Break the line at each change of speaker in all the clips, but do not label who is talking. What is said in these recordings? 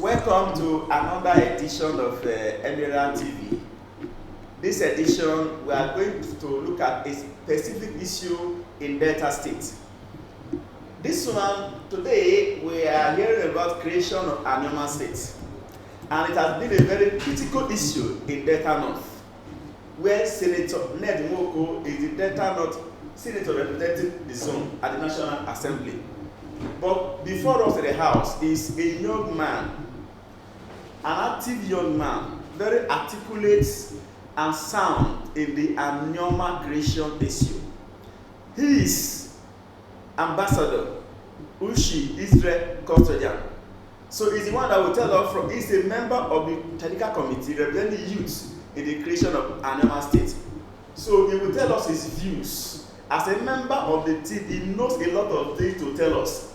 Welcome to another edition of Emerald TV. This edition, we are going to look at a specific issue in Delta State. This one, today, we are hearing about creation of Anioma State. And it has been a very critical issue in Delta North, where Senator Ned Nwoko is the Delta North Senator representing the zone at the National Assembly. But before us in the House is a young man, an active young man, very articulate and sound in the Anioma creation issue. He is Ambassador Ushi Israel Custodian. So he's the one that will tell us from, he's a member of the technical committee representing youth in the creation of Anioma State. So he will tell us his views. As a member of the team, he knows a lot of things to tell us.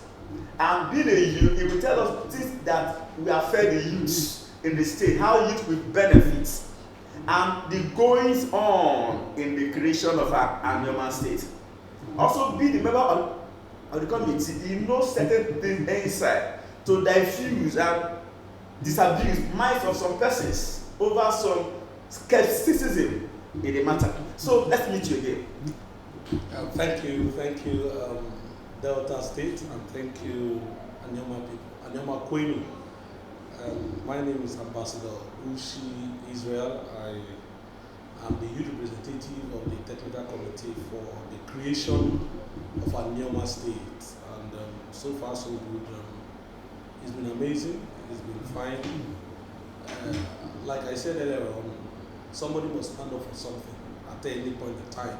And being a youth, he will tell us things that we have fed the youth in the state, how youth will benefit, and the goings on in the creation of Anioma State. Also, being a member of the committee, he knows certain things inside to diffuse and disabuse minds of some persons over some skepticism in the matter. So let's meet you again.
Thank you, Delta State, and thank you, Anioma people, Anioma Kwenu. My name is Ambassador Ushi Israel. I am the youth representative of the Technical Committee for the creation of Anioma State, and so far so good. It's been amazing. It's been fine. Like I said earlier on, somebody must stand up for something at any point in time.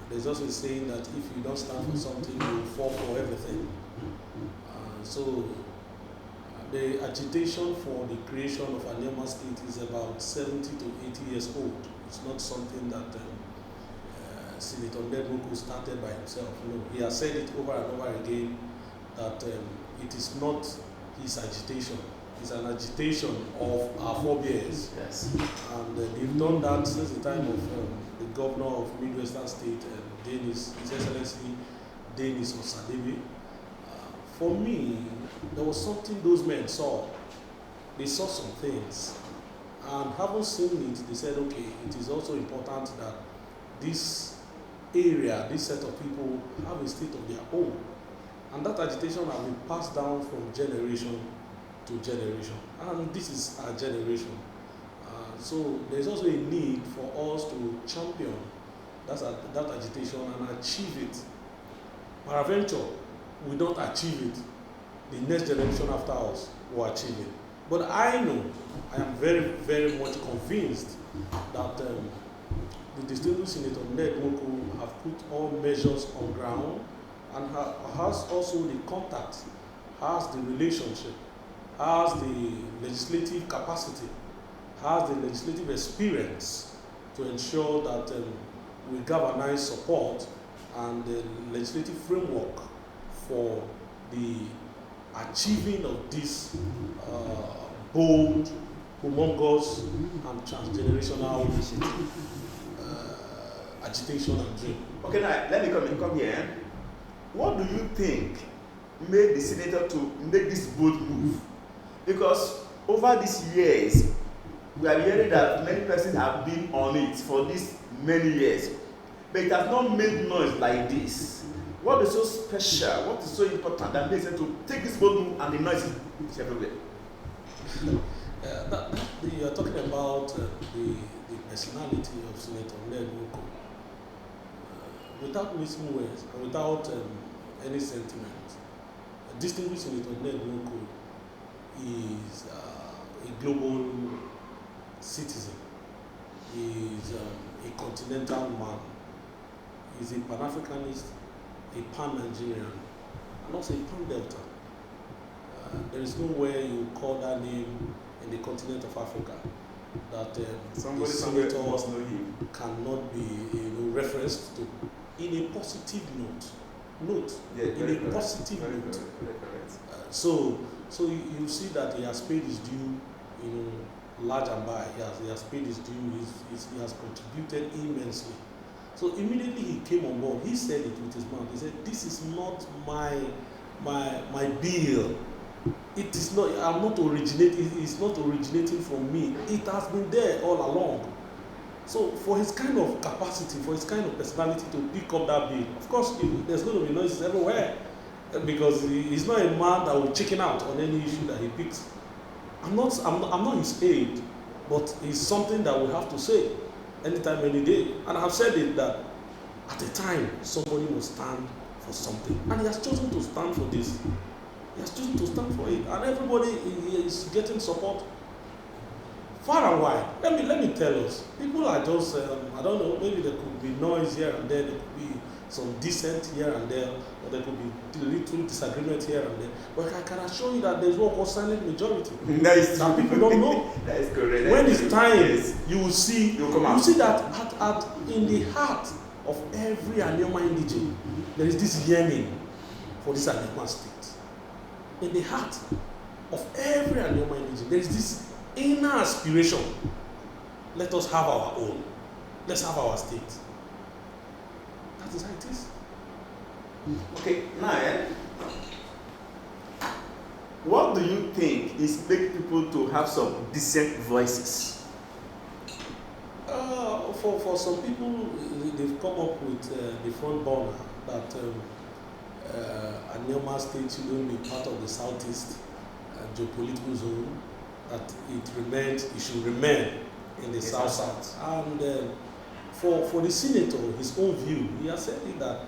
There's also a saying that if you don't stand for something, you will fall for everything. So the agitation for the creation of Anioma State is about 70 to 80 years old. It's not something that Senator Ned Nwoko started by himself. No, he has said it over and over again that it is not his agitation. It's an agitation of our forebears.
Yes.
And they've done that since the time of the governor of Midwestern State, His Excellency Denis Osadebe. For me, there was something those men saw. They saw some things, and having seen it, they said, okay, it is also important that this area, this set of people have a state of their own. And that agitation has been passed down from generation to generation. And this is our generation. So there's also a need for us to champion that agitation and achieve it. Peradventure, we don't achieve it, the next generation after us will achieve it. But I know, I am very, very much convinced that the distinguished Senator Ned Nwoko have put all measures on ground and has also the contact, has the relationship, has the legislative capacity, has the legislative experience to ensure that we galvanize support and the legislative framework for the achieving of this bold, humongous, and transgenerational agitation and dream.
Okay, now let me come here. What do you think made the senator to make this bold move? Because over these years, we are hearing that many persons have been on it for these many years, but it has not made noise like this. What is so special? What is so important that makes it to take this bold move and the noise is everywhere?
You are talking about the personality of Senator Ned Nwoko. Without missing words and without any sentiment, distinguished Senator Ned Nwoko is a global citizen. He is a continental man. He's a Pan-Africanist, a Pan-Nigerian, and also a Pan-Delta. There is nowhere you call that name in the continent of Africa that
Somebody
senator
must know him.
cannot be referenced to in a positive note.
Yeah,
In a positive
very
note.
correct.
So you see that he has paid his due, large and by. He has paid his due. He has contributed immensely. So immediately he came on board. He said it with his mouth. He said, "This is not my bill. It is not. I'm not originating. It's not originating from me. It has been there all along. So for his kind of capacity, for his kind of personality to pick up that bill, of course, there's going to be noises everywhere, because he's not a man that will chicken out on any issue that he picks. I'm not his aide, but it's something that we have to say anytime, any day. And I've said it that at a time somebody will stand for something, and he has chosen to stand for this. He has chosen to stand for it, and everybody is getting support far and wide. Let me tell us, people are just I don't know, maybe there could be noise here and there could be some dissent here and there, or there could be little disagreement here and there. But I can assure you that there's what called silent majority. That people don't know.
That is correct.
When it's time,
yes,
you will see.
You'll come out.
You see that in the heart of every Anioma indigene, there is this yearning for this Anioma state. In the heart of every Anioma indigene, there is this inner aspiration. Let us have our own. Let's have our state. That is how it is.
Okay, now, what do you think is making people to have some decent voices?
For some people, they've come up with the front burner that Anioma State shouldn't be part of the Southeast geopolitical zone, that it should remain in the South. And for the senator, his own view, he has said it that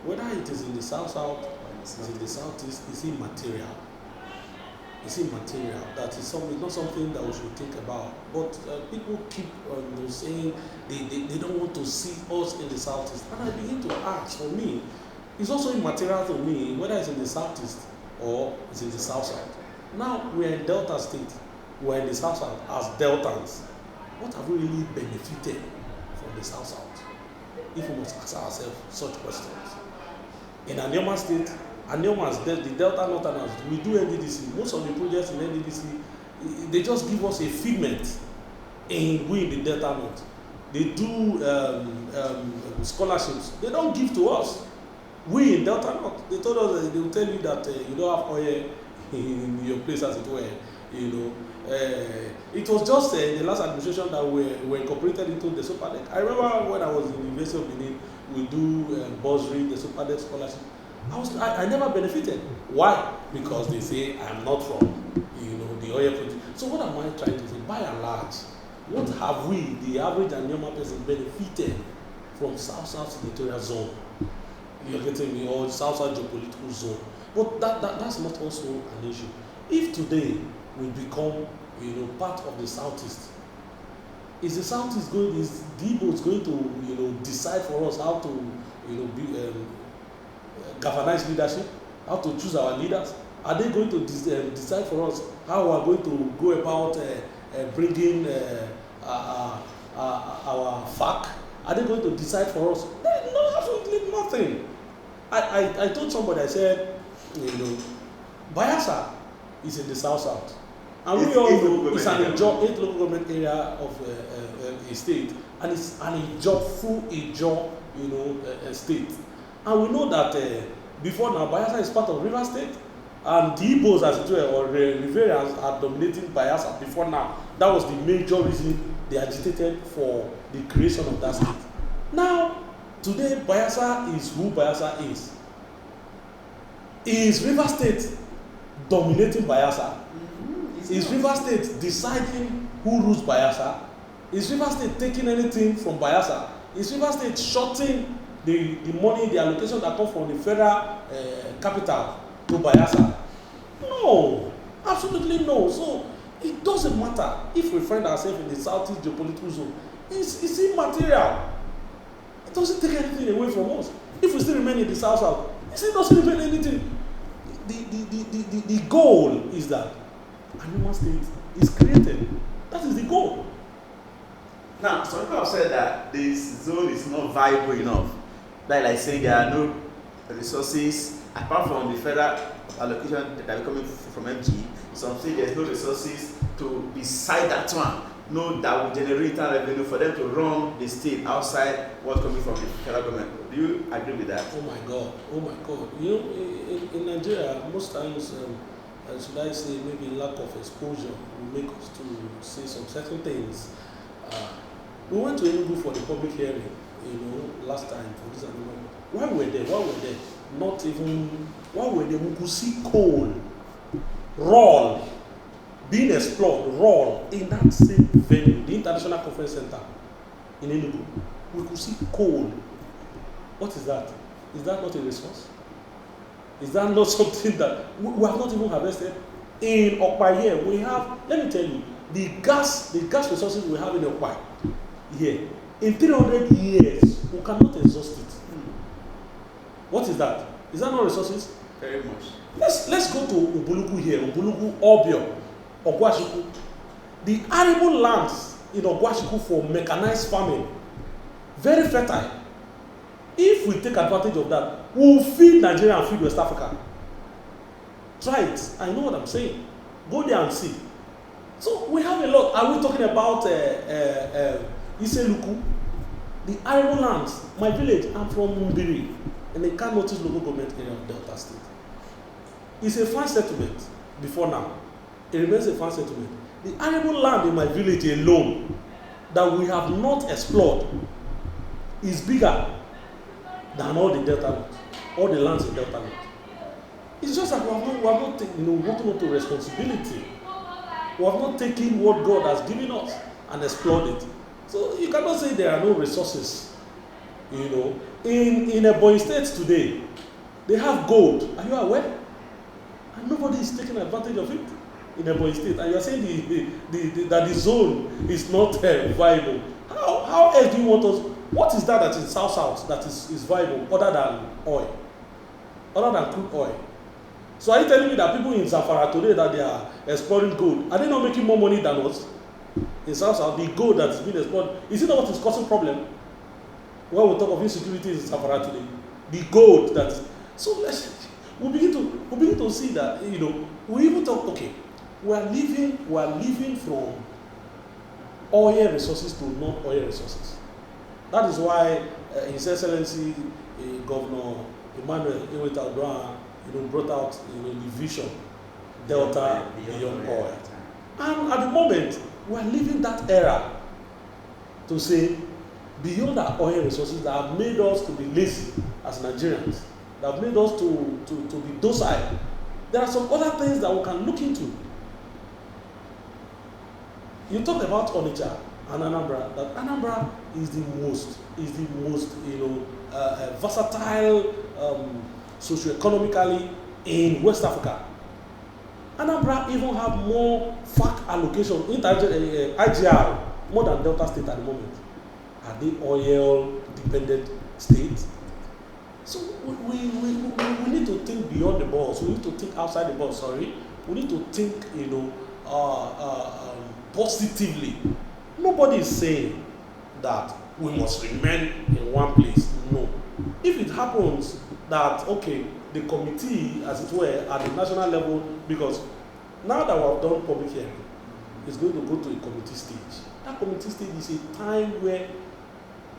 whether it is in the South or it's in the Southeast, is immaterial. It's immaterial. That is not something that we should think about. But people keep saying they don't want to see us in the Southeast. And I begin to ask, for me, it's also immaterial to me whether it's in the Southeast or it's in the South. Now we are in Delta State. We are in the South as Deltans. What have we really benefited from the South? If we must ask ourselves such questions. In Anioma State, the Delta Northerners, we do NDDC. Most of the projects in NDDC, they just give us a figment in the Delta North. They do scholarships. They don't give to us. We in Delta North, they told us that they will tell you that you don't have oil in your place, as it were. It was just the last administration that we were incorporated into the Sopadec. I remember when I was in the University of Benin, we do bursary, the Sopadec scholarship. I never benefited. Why? Because they say I'm not from the oil project. So what am I trying to say? By and large, what have we, the average Anioma person, benefited from South senatorial zone? You're getting me, or South geopolitical zone. But that's not also an issue. If today we become part of the Southeast, is the Southeast is the Igbos going to decide for us how to galvanize leadership, how to choose our leaders? Are they going to decide for us how we are going to go about bringing our FAC? Are they going to decide for us? No, absolutely nothing. I told somebody, I said, Bayelsa is in the South. And we all know it's an 8 local government area of a state, and it's an full state. And we know that before now, Bayelsa is part of River State, and the Igbos, as it were, or the Riverians are dominating Bayelsa before now. That was the major reason they agitated for the creation of that state. Now, today, Bayelsa is who Bayelsa is. Is River State dominating Bayelsa? Is River State deciding who rules Bayelsa? Is River State taking anything from Bayelsa? Is River State shorting the money, the allocation that comes from the federal capital to Bayelsa? No, absolutely no. So it doesn't matter if we find ourselves in the Southeast geopolitical zone. It's immaterial. It doesn't take anything away from us. If we still remain in the South, it doesn't remain anything. The goal is that Anioma State is created. That is the goal.
Now, some people have said that this zone is not viable enough. Like saying there are no resources apart from the federal allocation that are coming from MG. Some say there's no resources to beside that one. No, that will generate revenue for them to run the state outside what's coming from the federal government. Do you agree with that?
Oh my God. In Nigeria, most times should I say, maybe lack of exposure will make us to say some certain things. We went to Enugu for the public hearing, last time for this animal. Why were they? Not even, why were they? We could see coal, raw, being explored, raw, in that same venue, the International Conference Center in Enugu. We could see coal. What is that? Is that not a resource? Is that not something that we have not even harvested? In Okpa here, we have, let me tell you, the gas resources we have in Okpa here, in 300 years, we cannot exhaust it. What is that? Is that not resources?
Very much.
Let's go to Ubuluku here, Ubuluku, Obio, Ogwashiku. The arable lands in Ogwashiku for mechanized farming, very fertile. If we take advantage of that, we'll feed Nigeria and feed West Africa. Try it. I know what I'm saying. Go there and see. So we have a lot. Are we talking about Iseluku? The arable lands. My village, I'm from Mumbiri, and the Kano Northeast local government area of Delta State. It's a farm settlement before now. It remains a farm settlement. The arable land in my village alone that we have not explored is bigger than all the Delta lands, all the lands in Delta land. It's just that we have not taken, working up to responsibility. We have not taken what God has given us and explored it. So you cannot say there are no resources. In Ebonyi State today, they have gold. Are you aware? And nobody is taking advantage of it in Ebonyi State. And you are saying that the zone is not viable. How else do you want us? What is that is South that is viable other than oil? Other than crude oil? So are you telling me that people in Zamfara today that they are exploring gold, are they not making more money than us? In South, the gold that is being explored, is it not what is causing problem? When we talk of insecurity in Zamfara today, the gold that is, so we begin to see that, we even talk, okay, we are living from oil resources to non-oil resources. That is why His Excellency Governor Emmanuel Eweta Odoa brought out the vision Delta beyond oil. And at the moment, we are living that era to say beyond our oil resources that have made us to be lazy as Nigerians, that have made us to be docile. There are some other things that we can look into. You talk about Onitsha and Anambra, that Anambra is the most versatile socioeconomically in West Africa. Anambra even have more FAC allocation, IGR, more than Delta State at the moment. Are they oil-dependent states? So we need to think beyond the box. We need to think outside the box. We need to think, positively. Nobody is saying that we must remain in one place. No. If it happens that, okay, the committee, as it were, at the national level, because now that we have done public hearing, it's going to go to a committee stage. That committee stage is a time where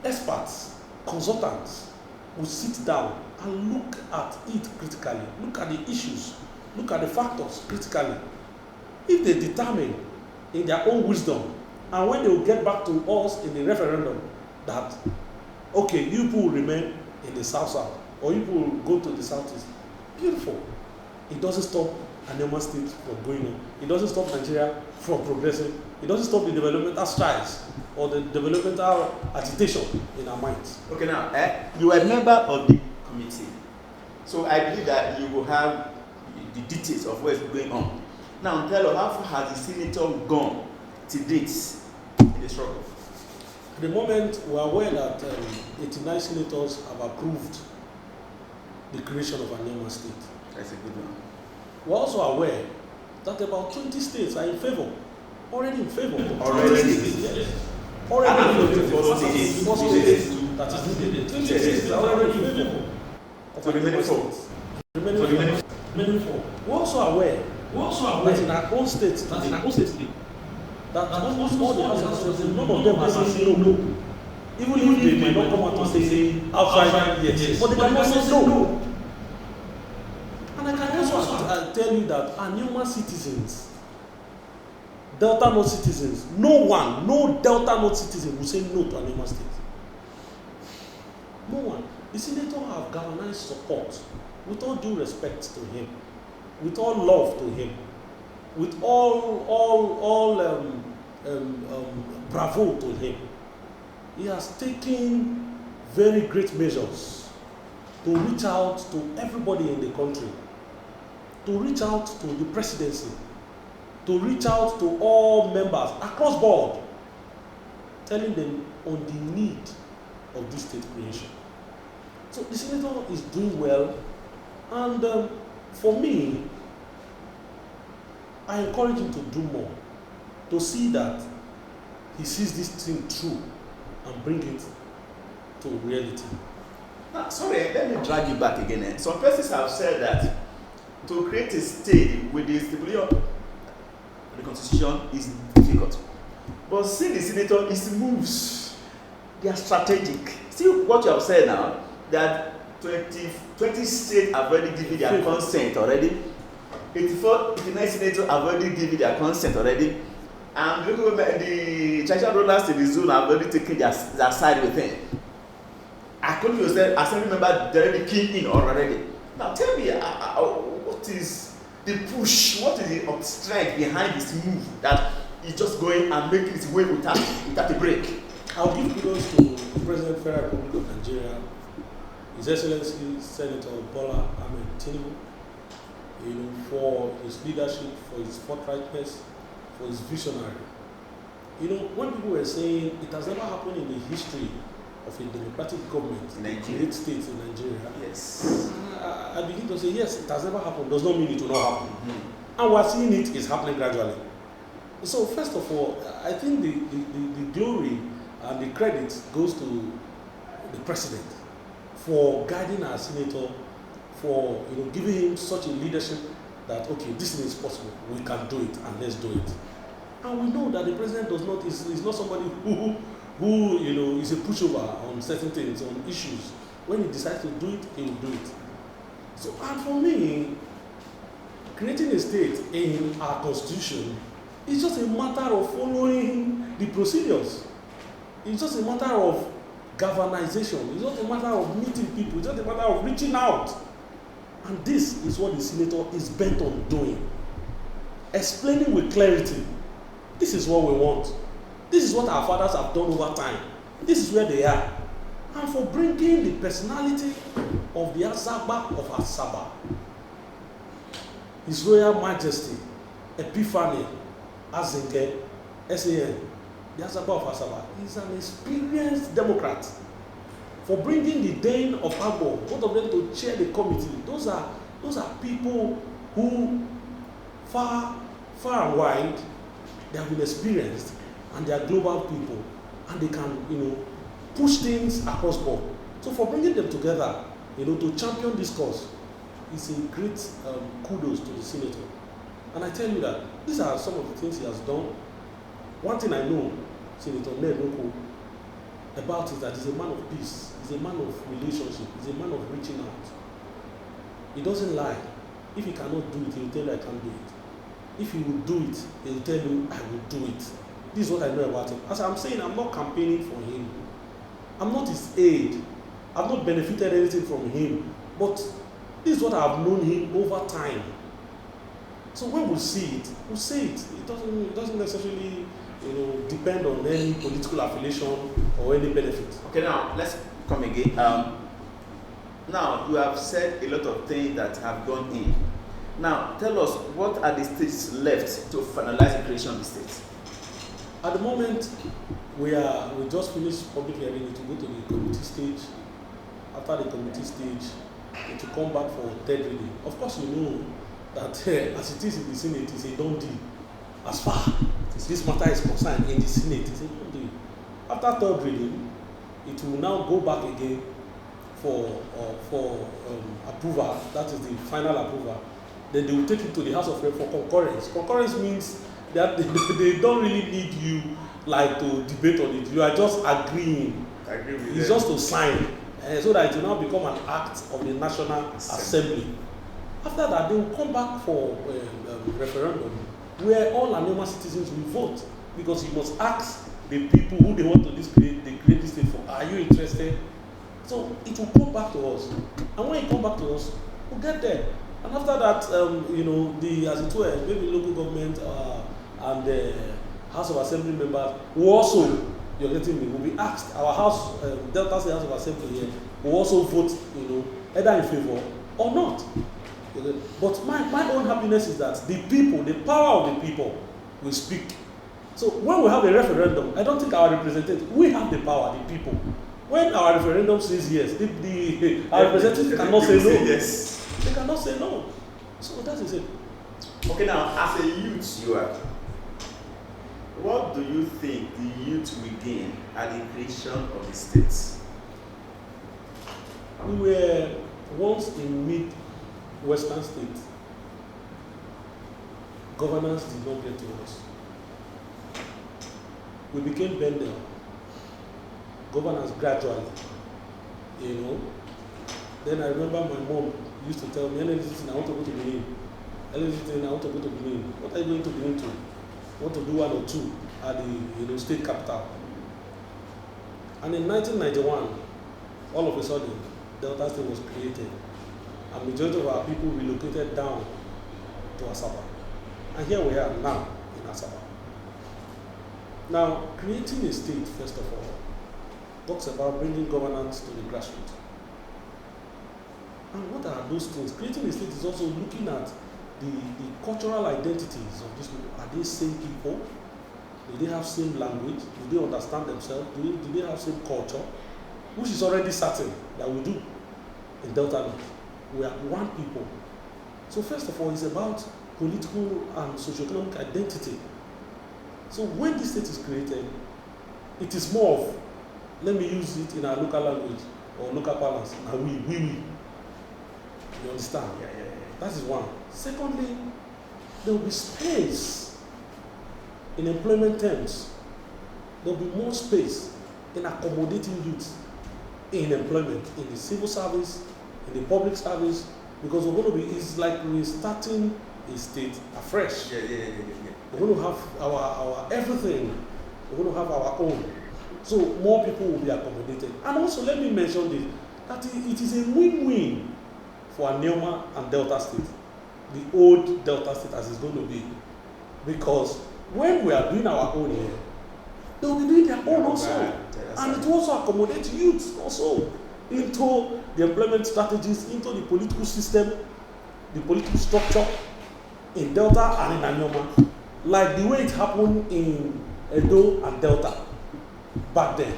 experts, consultants will sit down and look at it critically, look at the issues, look at the factors critically. If they determine in their own wisdom, and when they will get back to us in the referendum that, okay, you people will remain in the south, or you people will go to the southeast, beautiful. It doesn't stop Anioma State from going on. It doesn't stop Nigeria from progressing. It doesn't stop the developmental strides or the developmental agitation in our minds.
Okay, now, you are a member of the committee. So I believe that you will have the details of what is going on. Now, tell us, how far has the senator gone to date in the struggle?
At the moment, we are aware that 89 senators have approved the creation of Anioma State.
That's a good one.
We are also aware that about 20 states are in favor. Already in favor.
Already?
Yes. Already in favor. That is needed. 20 states are already in favor.
So remaining four.
Remaining four. We are also aware that in our own state, that almost all the houses, none of them are saying no. Even if they may not come out to say outside yes, but they can also say no. And I can also tell you that Anioma citizens, Delta North citizens, no Delta North citizen will say no to Anioma State. No one. The senator have galvanized support, with all due respect to him, with all love to him, with all bravo to him. He has taken very great measures to reach out to everybody in the country, to reach out to the presidency, to reach out to all members across board, telling them on the need of this state creation. So the senator is doing well, and for me, I encourage him to do more, to see that he sees this thing through and bring it to reality.
Now, sorry, let me drag you back again. Some persons have said that to create a state with the stability of the constitution is difficult. But see the senator, his moves, they are strategic. See what you have said now, that 20 states have already given their consent already. 89 senators have already given their consent already. And the traditional rulers in the zone have already taken their side with him. According to yourself, assembly member, they already keyed in already. Now tell me, what is the push, what is the strength behind this move that is just going and making its way without a break?
I'll give kudos to the President of the Federal Republic of Nigeria, His Excellency Senator Bola Ahmed Tinubu, for his leadership, for his forthrightness, for his visionary. When people were saying it has never happened in the history of a democratic government in Nigeria, states in Nigeria,
yes,
I begin to say yes, it has never happened. Does not mean it will not happen, and we're seeing it is happening gradually. So first of all, I think the glory and the credit goes to the president for guiding our senator, for giving him such a leadership that okay, this thing is possible, we can do it, and let's do it. And we know that the president is not somebody who is a pushover on certain things, on issues. When he decides to do it, he will do it. So, and for me, creating a state in our constitution is just a matter of following the procedures. It's just a matter of galvanization. It's just a matter of meeting people. It's just a matter of reaching out. And this is what the senator is bent on doing. Explaining with clarity. This is what we want. This is what our fathers have done over time. This is where they are. And for bringing the personality of the Azagba of Asaba, His Royal Majesty Epiphany Azinke, SAN, the Azagba of Asaba, is an experienced Democrat. For bringing the Dane of Agbo, both of them to chair the committee, those are people who far and wide, they have been experienced, and they are global people, and they can push things across board. So for bringing them together, to champion this cause, is a great kudos to the senator. And I tell you that these are some of the things he has done. One thing I know, Senator Ned about is that he's a man of peace, he's a man of relationship, he's a man of reaching out. He doesn't lie. If he cannot do it, he will tell you I can't do it. If he will do it, he will tell you I will do it. This is what I know about him. As I'm saying, I'm not campaigning for him. I'm not his aide. I've not benefited anything from him. But this is what I've known him over time. So when we see it, we'll say it. It doesn't necessarily depend on any political affiliation or any benefit.
Okay, now let's come again. Now you have said a lot of things that have gone in. Now tell us, what are the states left to finalize the creation of the states?
At the moment, we just finished public hearing. It will go to the committee stage. After the committee stage, it will come back for third reading. Of course, you know that as it is in the Senate, it's a done deal. As far as this matter is concerned, in the Senate, it's a done deal. After third reading, it will now go back again for approval. That is the final approval. Then they will take it to the House of Reps for concurrence. Concurrence means that they don't really need you to debate on it. You are just agreeing.
I agree with
it's
them.
just to sign, so that it will now become an act of the National Assembly. After that, they will come back for referendum where all Anioma citizens will vote, because you must ask the people who they want to create this state for, are you interested? So it will come back to us, and when it comes back to us, we'll get there. And after that, as it were, maybe local government and the House of Assembly members will also, you're getting me, will be asked. Our House, Delta State House of Assembly here, will also vote, either in favor or not. But my own happiness is that the people, the power of the people, will speak. So when we have a referendum, I don't think our representative, we have the power, the people. When our referendum says yes, our representatives cannot say no.
Yes.
They cannot say no. So that is it.
Okay, now as a youth, what do you think the youth will gain at the creation of the states?
We were once in mid-western states. Governance did not get to us. We became bendel. Governance gradually. Then I remember my mom used to tell me, I want to go to Benin. I want to go to Benin. What are you going to Benin to? I want to do 1 or 2 at the state capital. And in 1991, all of a sudden, Delta State was created. And majority of our people relocated down to Asaba. And here we are now in Asaba. Now, creating a state, first of all, talks about bringing governance to the grassroots. And what are those things? Creating a state is also looking at the cultural identities of these people. Are they same people? Do they have same language? Do they understand themselves? Do they have same culture? Which is already certain that we do in Delta North. We are one people. So first of all, it's about political and socioeconomic identity. So when this state is created, it is more of, let me use it in our local language or local parlance, and we. You understand?
Yeah.
That is one. Secondly, there will be space in employment terms. There will be more space in accommodating youth in employment, in the civil service, in the public service, because we're going to be, it's like we're starting a state afresh.
Yeah.
We're going to have our everything. We're going to have our own. So more people will be accommodated. And also let me mention this, that it is a win-win for Anioma and Delta State, the old Delta State as it's going to be. Because when we are doing our own here, they will be doing their own also. And it will also accommodate youth also into the employment strategies, into the political system, the political structure in Delta and in Anioma, like the way it happened in Edo and Delta back then.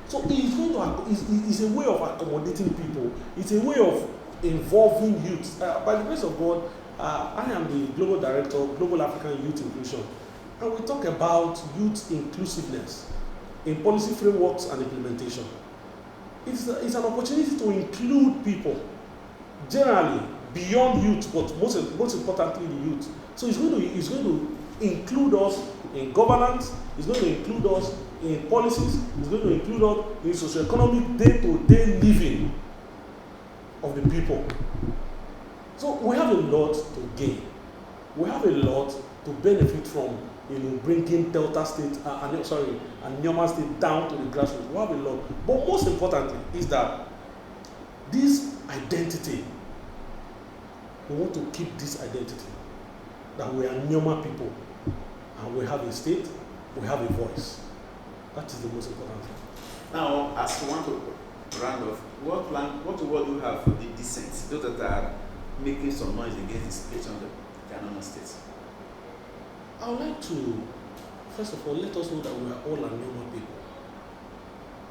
So it's a way of accommodating people. It's a way of involving youth. By the grace of God, I am the Global Director of Global African Youth Inclusion. And we talk about youth inclusiveness in policy frameworks and implementation. It's an opportunity to include people, generally beyond youth, but most importantly the youth. So it's going to include us in governance, it's going to include us in policies, it's going to include us in socioeconomic day-to-day living of the people. So we have a lot to gain. We have a lot to benefit from, bringing Delta State, Anioma State down to the grassroots. We have a lot. But most importantly is that this identity, we want to keep this identity, that we are Anioma people, and we have a state, we have a voice. That is the most important thing.
Now, as we want to round off, what word do you have for the dissent, those that are making some noise against the creation of the Anioma State?
I would like to, first of all, let us know that we are all Anioma people.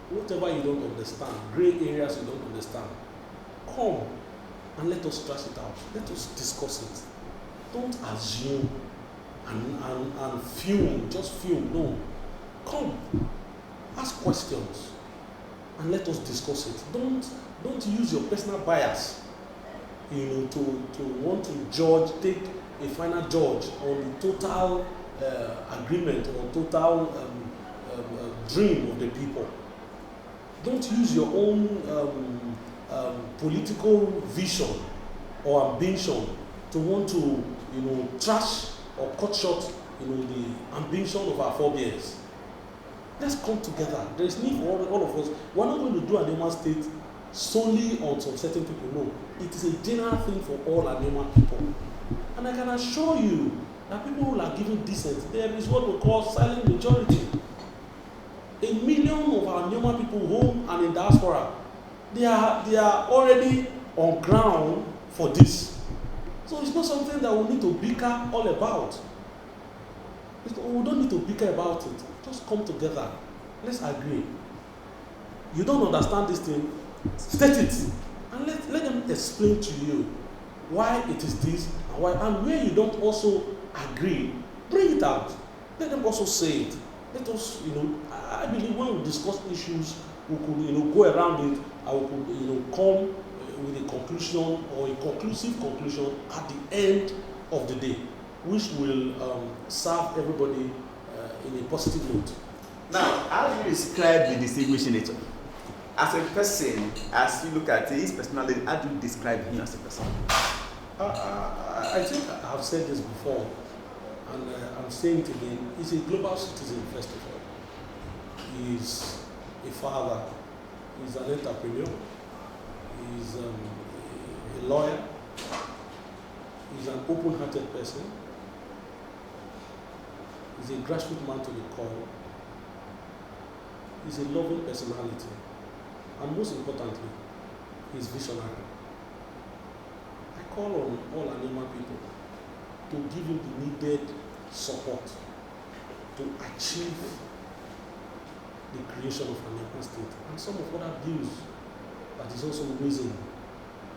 Whatever you don't understand, gray areas you don't understand, come and let us trash it out. Let us discuss it. Don't assume and fume, just fume. No. Come, ask questions, and let us discuss it. Don't use your personal bias, to want to judge, take a final judge on the total agreement or total dream of the people. Don't use your own political vision or ambition to want to, trash or cut short, the ambition of our forebears. Let's come together. There is need for all of us. We're not going to do Anioma State solely on some certain people. No, it is a general thing for all Anioma people. And I can assure you that people who are giving dissent, there is what we call silent majority. 1 million of our Anioma people home and in diaspora, they are already on ground for this. So it's not something that we need to bicker all about. We don't need to bicker about it. Just come together. Let's agree. You don't understand this thing, state it. And let them explain to you why it is this and why. And where you don't also agree, bring it out. Let them also say it. Let us, I believe when we discuss issues, we could, go around it and we could, come with a conclusion or a conclusive conclusion at the end of the day, which will serve everybody in a positive note.
Now, how do you describe the distinguished senator? As a person, as you look at his personality, how do you describe him as a person?
I think I have said this before, and I'm saying it again. He's a global citizen, first of all. He's a father. He's an entrepreneur. He's a lawyer. He's an open-hearted person. He's a grassroots man to the core. He's a loving personality. And most importantly, he's visionary. I call on all Anioma people to give him the needed support to achieve the creation of Anioma State and some of other bills that is also raising.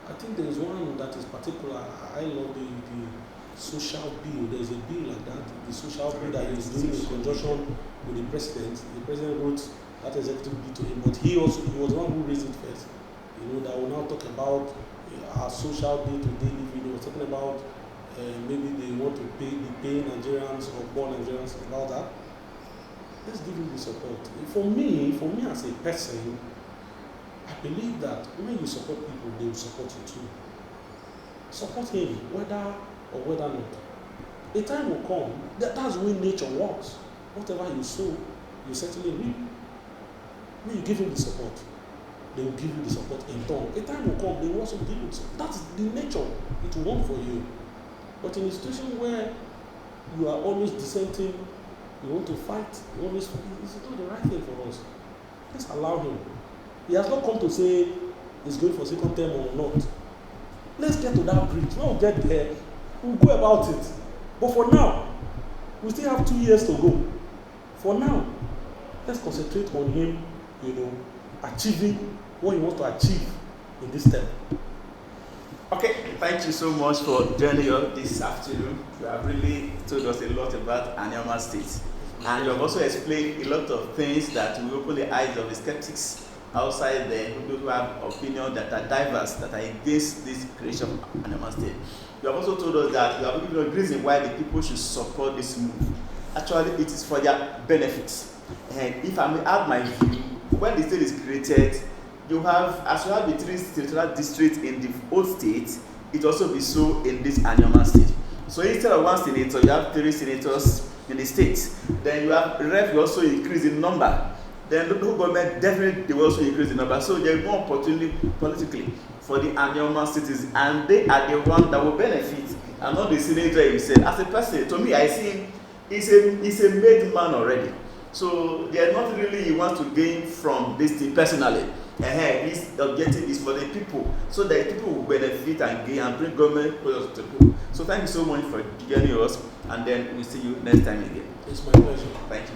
I think there is one that is particular. I love the social bill. There is a bill like that, the social bill that is doing in conjunction with the president. The president wrote that executive bill to him, but he was the one who raised it first. That will now talk about our social bill to daily living. He was talking about maybe they want to be paying Nigerians or poor Nigerians about that. Let's give him the support. For me as a person, I believe that when you support people, they will support you too. Support him, whether or whether not. A time will come, that's the way nature works. Whatever you sow, you certainly reap. When you give him the support, they will give you the support in turn. A time will come, they will also give you the support. That's the nature it will want for you. But in a situation where you are always dissenting, you want to fight, it's not the right thing for us. Let's allow him. He has not come to say he's going for second term or not. Let's get to that bridge. When we get there, we'll go about it. But for now, we still have 2 years to go. For now, let's concentrate on him, achieving what he wants to achieve in this term.
Okay, thank you so much for joining us this afternoon. You have really told us a lot about Anioma State. And you have also explained a lot of things that will open the eyes of the skeptics outside there, those who have opinions that are diverse, that are against this creation of Anioma State. You have also told us that you have given a reason why the people should support this move. Actually, it is for their benefits. And if I may add my view, when the state is created, you have, as you have the 3 senatorial districts in the old state, it also be so in this Anioma State. So instead of 1 senator, you have 3 senators in the state. Then you have rep will also increase in number. Then the local government definitely will also increase in number. So there is more opportunity politically for the Anioma citizens, and they are the ones that will benefit, and not the senator himself. As a person, to me, I see him, he's a made man already. So there is nothing really he wants to gain from this thing personally. His objective is for the people, so that people will benefit and gain and bring government closer to people. So thank you so much for joining us, and then we'll see you next time again.
It's my pleasure.
Thank you.